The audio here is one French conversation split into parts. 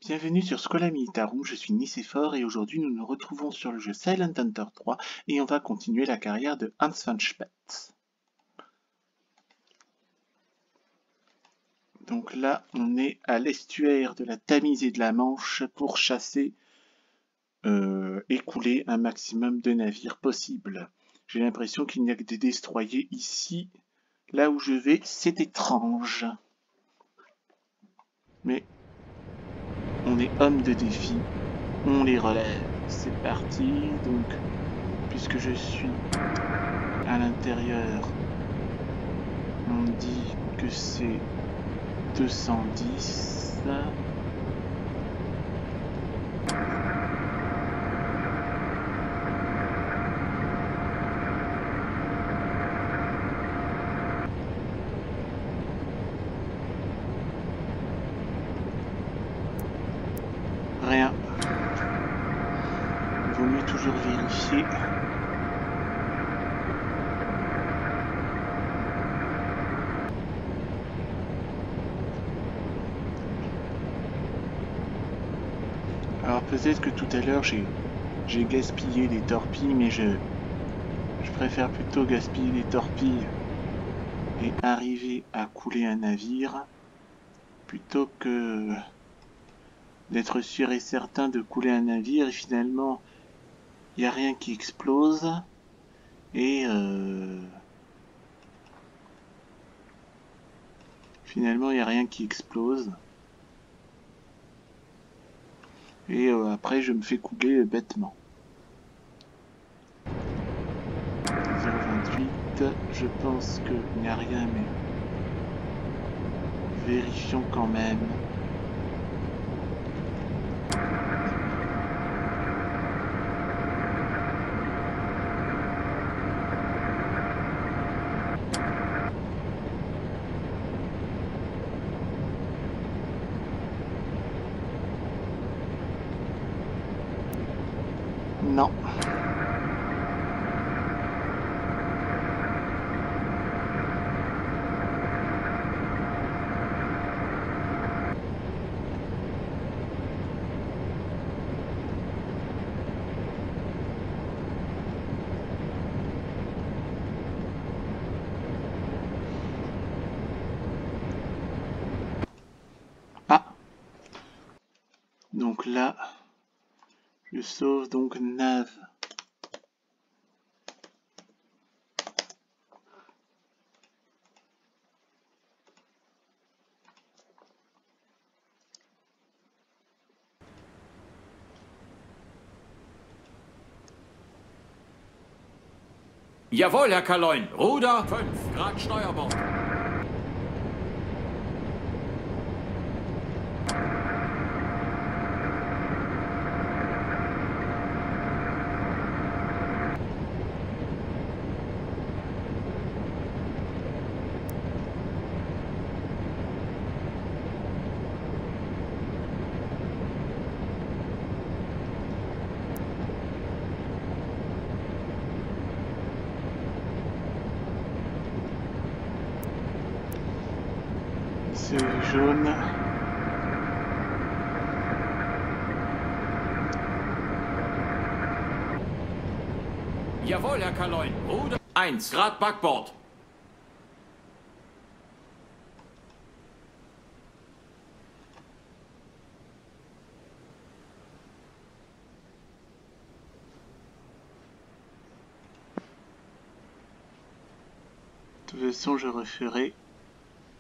Bienvenue sur Scola Militarum, je suis Nicéphore et aujourd'hui nous nous retrouvons sur le jeu Silent Hunter 3 et on va continuer la carrière de Hans von Spetz. Donc là on est à l'estuaire de la Tamise et de la Manche pour chasser et couler un maximum de navires possible. J'ai l'impression qu'il n'y a que des destroyers ici. Là où je vais, c'est étrange. Mais on est homme de défi, on les relève. C'est parti, donc puisque je suis à l'intérieur, on dit que c'est 210. Rien. Il vaut mieux toujours vérifier. Alors peut-être que tout à l'heure j'ai gaspillé des torpilles, mais je préfère plutôt gaspiller des torpilles et arriver à couler un navire plutôt que d'être sûr et certain de couler un navire et finalement il n'y a rien qui explose et finalement il n'y a rien qui explose et après je me fais couler bêtement. 028, je pense qu'il n'y a rien, mais vérifions quand même. Non. Ah. Donc là, je sauve donc Nave. Jawohl, Herr Kaloin. Ruder 5 Grad Steuerbord. C'est jaune. Jawohl, Herr Kaloin. Ruder 1 Grad Backbord. De toute façon, je referai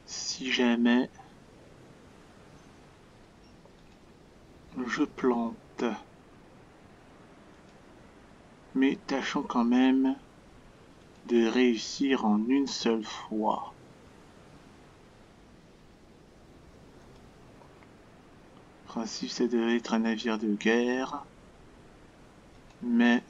si jamais je plante. Mais tâchons quand même de réussir en une seule fois. En principe, ça devait être un navire de guerre, mais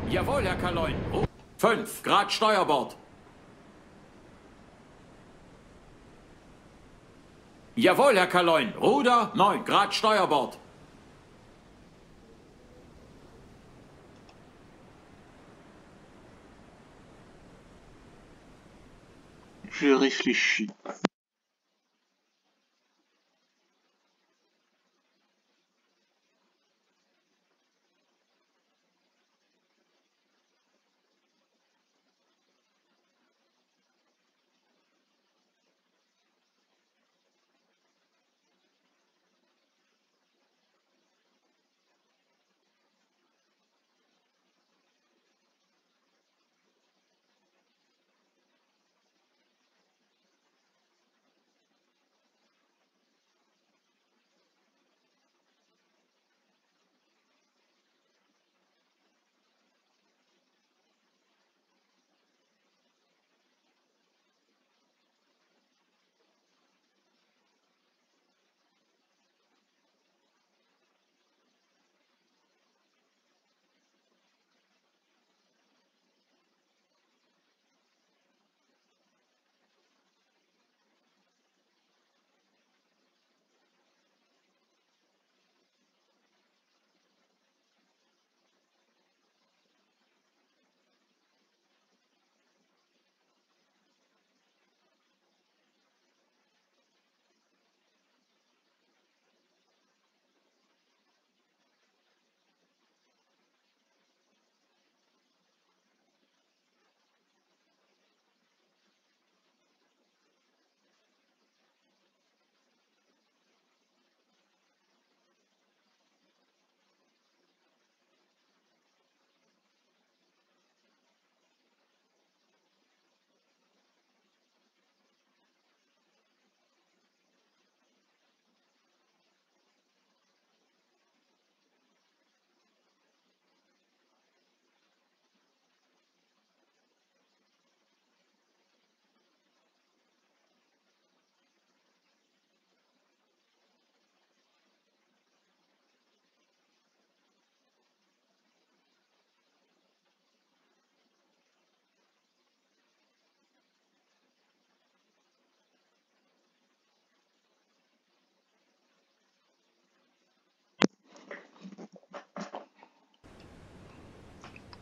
Jawohl, Herr Kaloin. 5 Grad Steuerbord. Jawohl, Herr Kaloin. Ruder 9 Grad Steuerbord. Je réfléchis.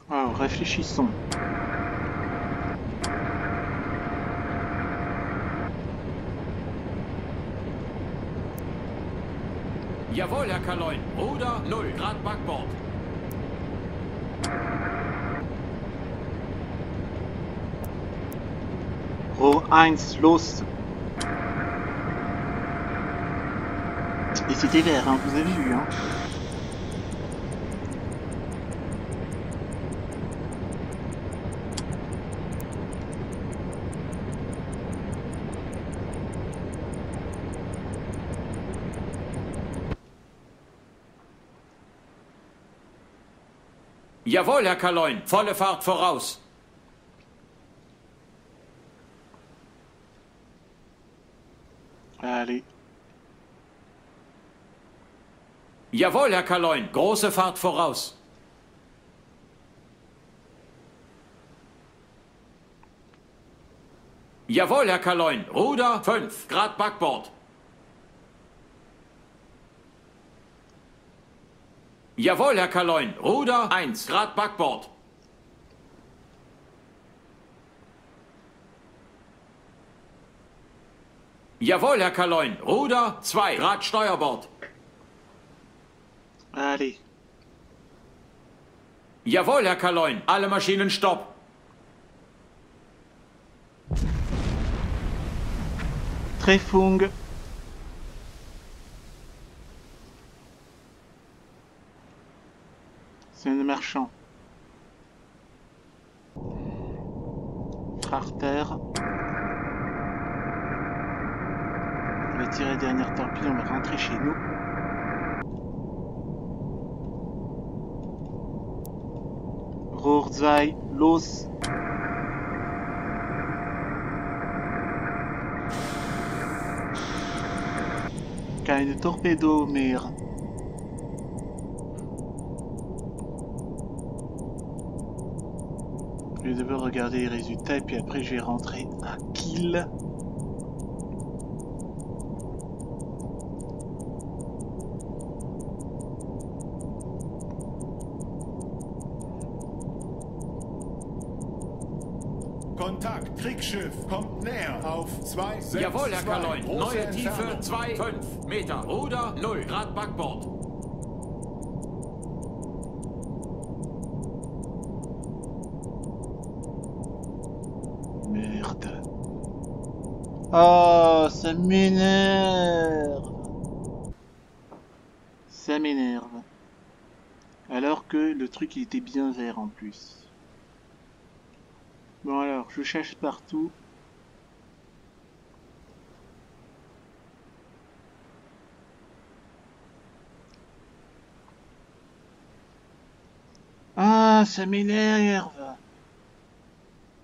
Alors, réfléchissons. Jawohl, Herr Kaloin. Ruder 0 Grad Backbord. Rohr 1, los. Et c'était vert, hein, vous avez vu, hein. Jawohl, Herr Kaloin. Volle Fahrt voraus. Allez. Jawohl, Herr Kaloin. Große Fahrt voraus. Jawohl, Herr Kaloin. Ruder 5 Grad Backbord. Jawohl, Herr Kaloin. Ruder 1 Grad Backbord. Jawohl, Herr Kaloin. Ruder 2 Grad Steuerbord. Allez. Jawohl, Herr Kaloin. Alle Maschinen stopp. Tréfung. C'est un marchand. Frachter. On va tirer la dernière torpille, on va rentrer chez nous. Rohr 2, los. Keine Torpedo mehr. Je vais d'abord regarder les résultats et puis après je vais rentrer un kill. Kontakt, Kriegsschiff, kommt näher auf 2, Jawohl, Herr Kaloin. Große Neue Tiefe Entfernung. 2,5 Meter. Ruder 0 Grad Backbord. Merde. Oh, ça m'énerve. Ça m'énerve. Alors que le truc il était bien vert en plus. Bon alors, je cherche partout. Ah, ça m'énerve.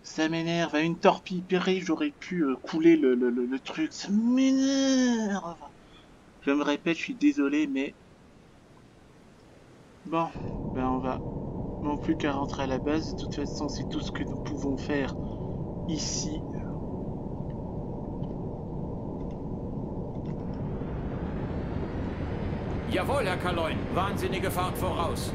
Ça m'énerve. À une torpille pérée, j'aurais pu couler le truc. Ça m'énerve. Je me répète, je suis désolé, mais... Bon, ben on va non plus qu'à rentrer à la base. De toute façon, c'est tout ce que nous pouvons faire ici. Jawohl, Herr Kaloin. Wahnsinnige Fahrt voraus.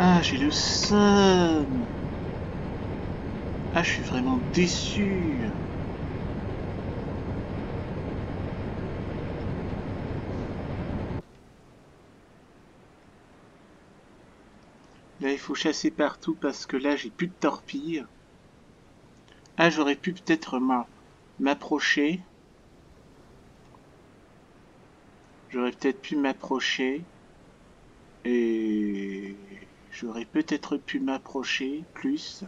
Ah, j'ai le seum. Ah, je suis vraiment déçu. Là, il faut chasser partout parce que là, j'ai plus de torpilles. Ah, j'aurais pu peut-être m'approcher. J'aurais peut-être pu m'approcher. Et j'aurais peut-être pu m'approcher plus.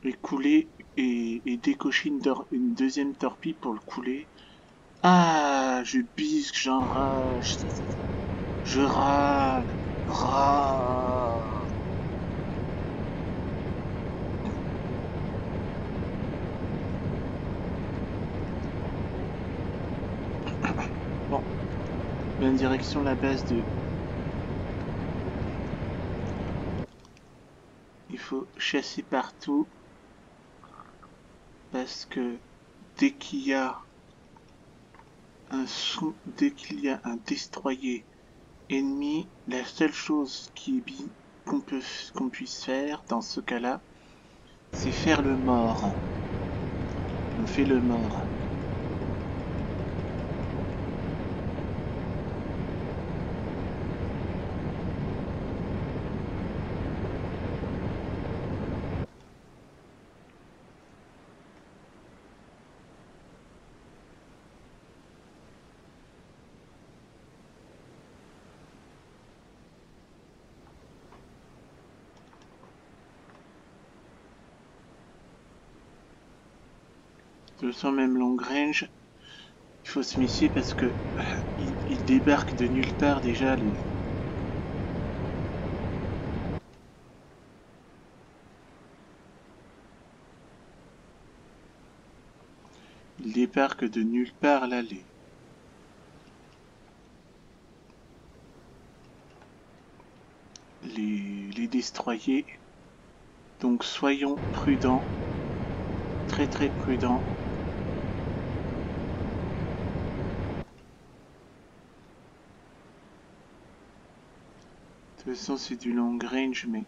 Et couler et décocher une deuxième torpille pour le couler. Ah, je bisque, j'enrage. Je râle. Râle. Bon. Bonne direction la base de... Il faut chasser partout. Parce que dès qu'il y a un destroyer ennemi, la seule chose qui est qu'on puisse faire dans ce cas-là, c'est faire le mort. On fait le mort. De toute façon, même long range, il faut se méfier parce que il débarque de nulle part déjà. Il débarque de nulle part là les destroyers. Donc soyons prudents, très très prudents. De toute façon, c'est du long range, mais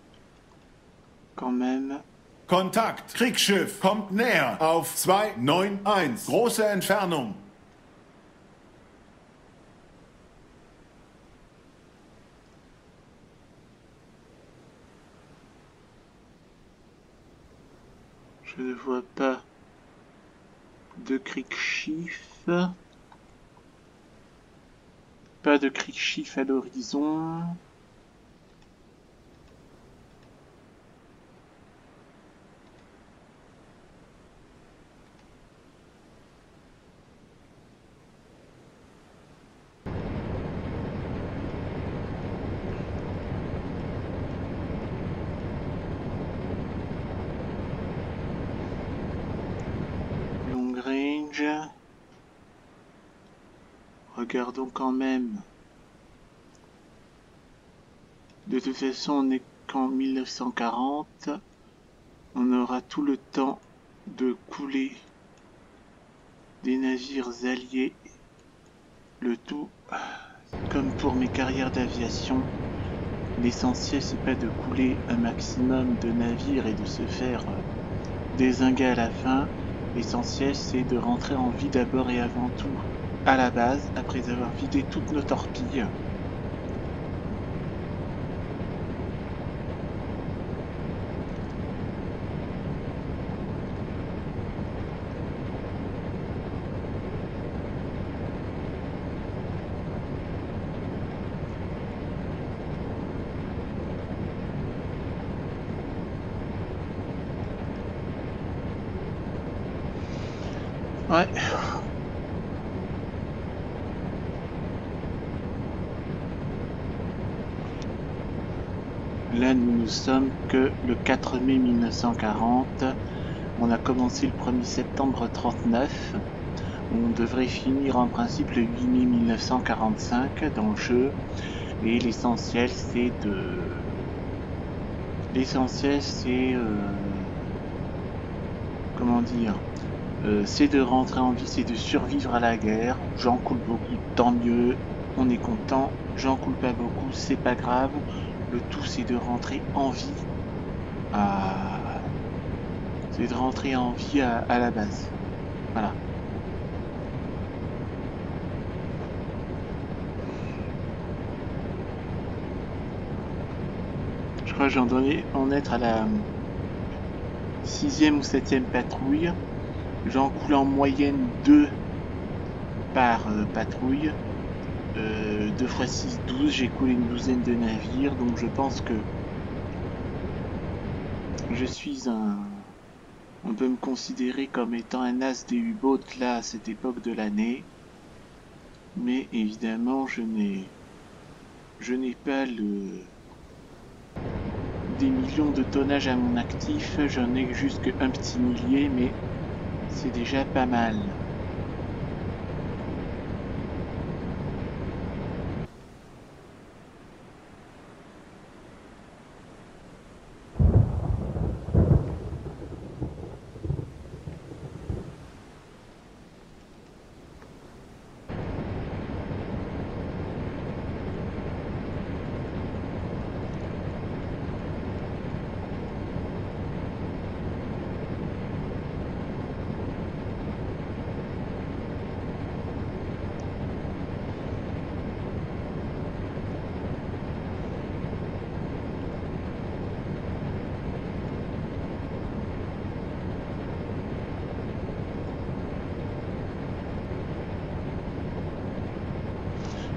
quand même. Kontakt, Kriegsschiff, kommt näher auf 291. Große Entfernung. Je ne vois pas de Kriegsschiff. Pas de Kriegsschiff à l'horizon. range. Regardons quand même. De toute façon, on n'est qu'en 1940. On aura tout le temps de couler des navires alliés. Le tout, comme pour mes carrières d'aviation, l'essentiel c'est pas de couler un maximum de navires et de se faire dézinguer à la fin. L'essentiel c'est de rentrer en vie d'abord et avant tout à la base, après avoir vidé toutes nos torpilles. Ouais. Là, nous ne sommes que le 4 mai 1940. On a commencé le 1er septembre 39. On devrait finir en principe le 8 mai 1945 dans le jeu. Et l'essentiel, c'est de... L'essentiel, c'est... Comment dire, c'est de rentrer en vie, c'est de survivre à la guerre. J'en coule beaucoup, tant mieux, on est content. J'en coule pas beaucoup, c'est pas grave. Le tout, c'est de rentrer en vie c'est de rentrer en vie à la base. Voilà. Je crois que j'en dois en être à la 6e ou 7e patrouille. J'en coule en moyenne 2 par patrouille. 2 x 6, 12, j'ai coulé une douzaine de navires, donc je pense que je suis on peut me considérer comme étant un as des U-boats là à cette époque de l'année, mais évidemment je n'ai pas des millions de tonnages à mon actif, j'en ai juste qu'un petit millier, mais c'est déjà pas mal.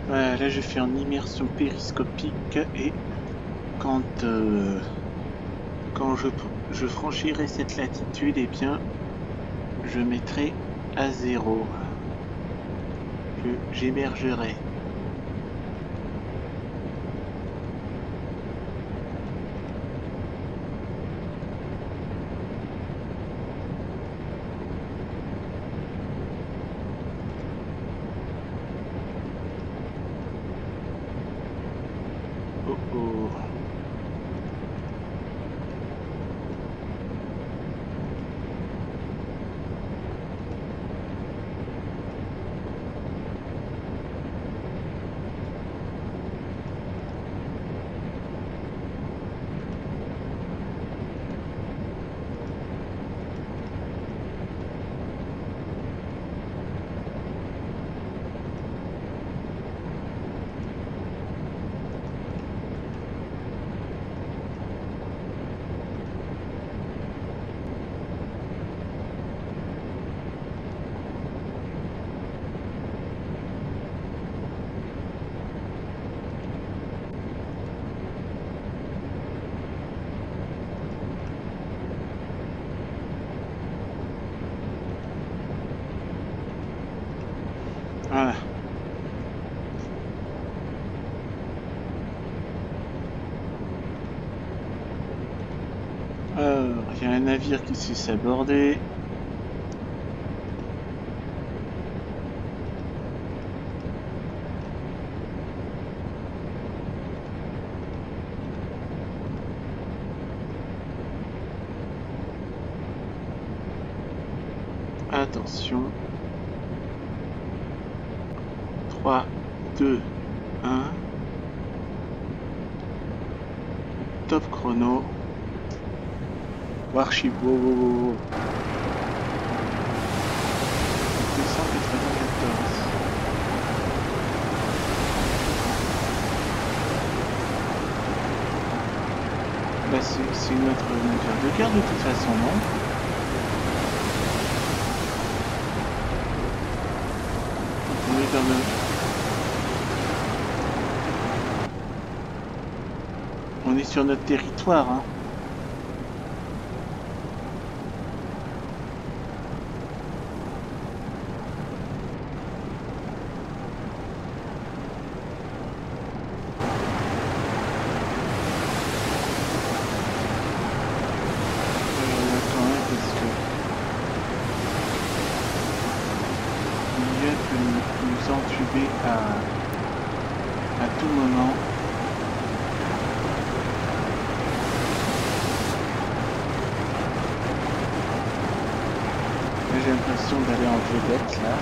Voilà, là je fais en immersion périscopique et quand je franchirai cette latitude, eh bien je mettrai à 0. J'hébergerai. Oh oh. Voilà. Alors, il y a un navire qui s'est sabordé. attention. 3, 2, 1. Top chrono. Warship, wow, wow, wow. 294. Bah c'est notre navire de guerre de toute façon, non? On est dans on est sur notre territoire, hein. À tout moment. J'ai l'impression d'aller en vedette là.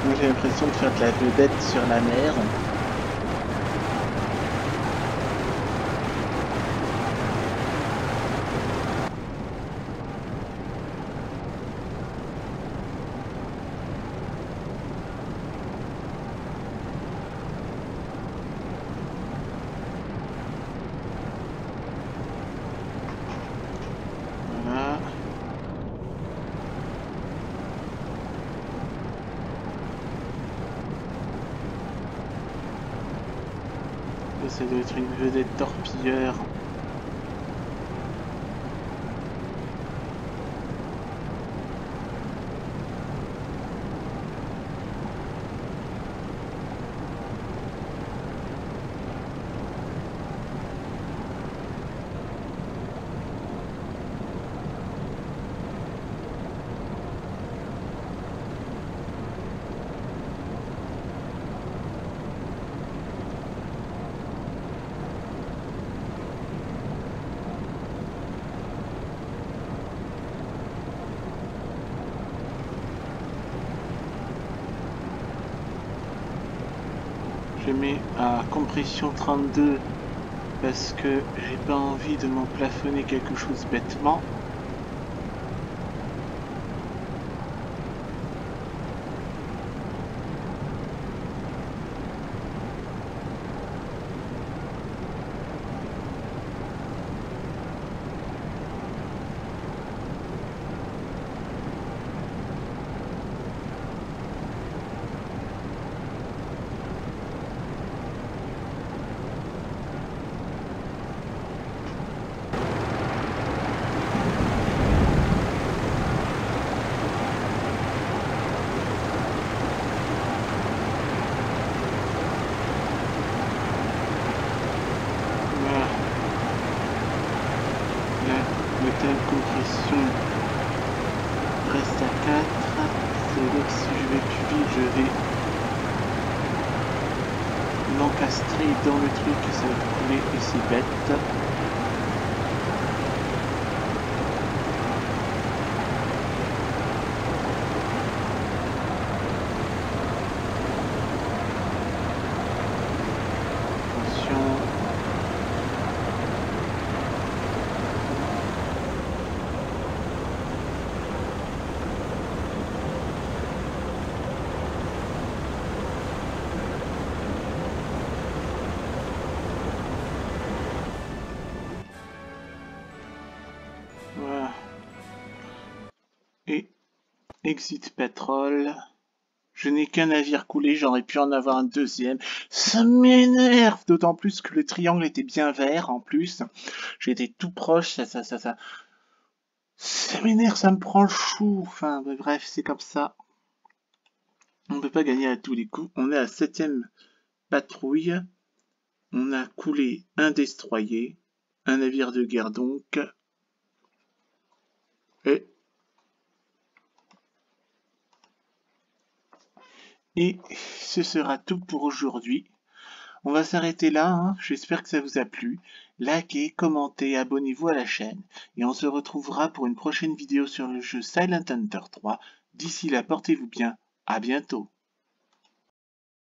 Moi j'ai l'impression de faire de la vedette sur la mer. Ça doit être une vedette torpilleur. Je mets à compression 32 parce que j'ai pas envie de m'en plafonner quelque chose bêtement. Compression reste à 4. C'est vrai que si je vais plus vite, je vais m'encastrer dans le truc et ça va couler et c'est bête. Voilà. Et exit pétrole. Je n'ai qu'un navire coulé, j'aurais pu en avoir un deuxième. Ça m'énerve, d'autant plus que le triangle était bien vert en plus. J'étais tout proche, ça. Ça m'énerve, ça me prend le chou. Enfin, bref, c'est comme ça. On ne peut pas gagner à tous les coups. On est à 7e patrouille. On a coulé un destroyer, un navire de guerre donc. Et ce sera tout pour aujourd'hui. On va s'arrêter là, hein. J'espère que ça vous a plu. Likez, commentez, abonnez-vous à la chaîne. Et on se retrouvera pour une prochaine vidéo sur le jeu Silent Hunter 3. D'ici là, portez-vous bien. À bientôt.